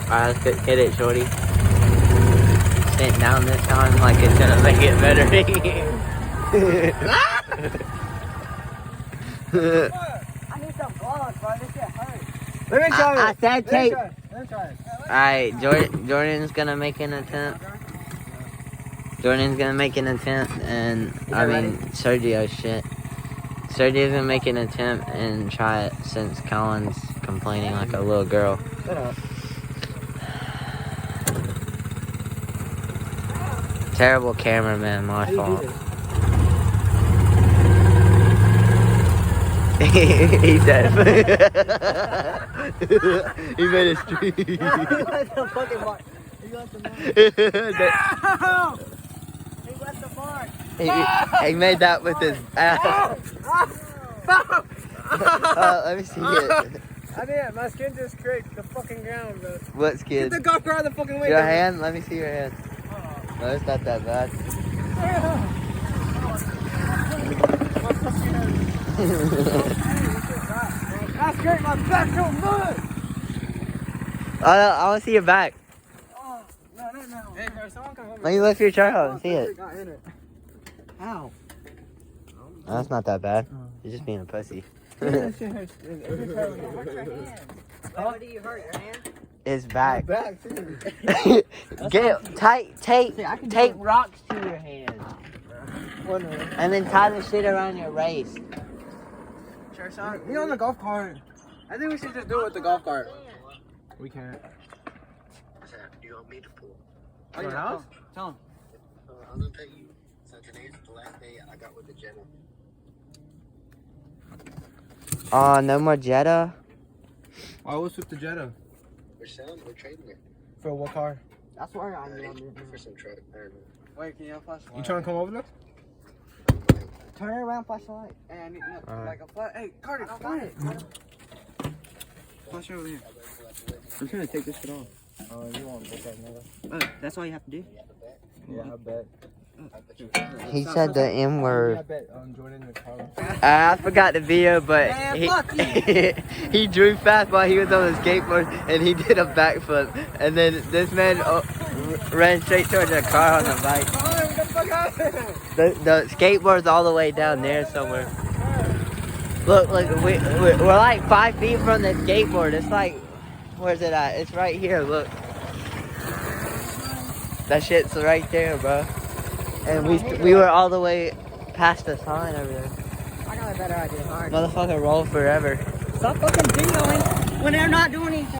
Alright, let's get it, shorty. Sit down this time like it's gonna make it better. I need some gloves, bro. This shit hurts. Let me try it. I said tape. Let me try it. Alright, Jordan's gonna make an attempt. Jordan's gonna make an attempt, and Sergio, shit. Sergio's gonna make an attempt and try it since Colin's complaining like a little girl. Shut up. Terrible cameraman, my fault. He said, he made a stream. He got the fucking mark. He got the mark. He got the mark. He made that with his ass. Let me see it. I did. My skin just scraped the fucking ground, bro. What skin? Get the golf cart out of the fucking way. Your hand? Let me see your hand. No, it's not that bad. I scraped my back so much. I want to see your back. Oh, no. Hey, bro, someone come over. Let me lift your shirt up and see it. Got in it. How? No, that's not that bad. You're just being a pussy. That shit hurts. What's your hand? What do you hurt? Your hand? His back. Back too. Get tape rocks to your hands. And then tie the shit around your waist. Sure, son. We on the golf cart. I think we should just do it with the golf cart. We can't. You want me to pull? Oh, your house? Tell him. I'm gonna tell you. So today's the last day I got with the Jetta. Oh, no more Jetta? Why was with the Jetta? We're selling. We're trading it. For what car? That's where I'm going. For some truck. I don't know. Wait, can you have flashlight? You trying to come over there? Turn it around, flashlight. Hey, I need Alright. like a flash. Hey, Carter, I don't flash got it. Flash it over here. I'm trying to take this shit off. Oh, you want to get that nigga? That's all you have to do. Yeah, I bet. He said the M I word. bet Jordan in the car. I forgot the video, but Man, fuck he drew fast while he was on the skateboard, and he did a backflip. And then this man ran straight towards the car on the bike. Oh, what the fuck happened? The skateboard's all the way down there somewhere. Look, we're like 5 feet from the skateboard. It's like, where's it at? It's right here, look. That shit's right there, bro. And we were all the way past the sign over there. I got a better idea. All right. Motherfucker roll forever. Stop fucking videoing when they're not doing anything.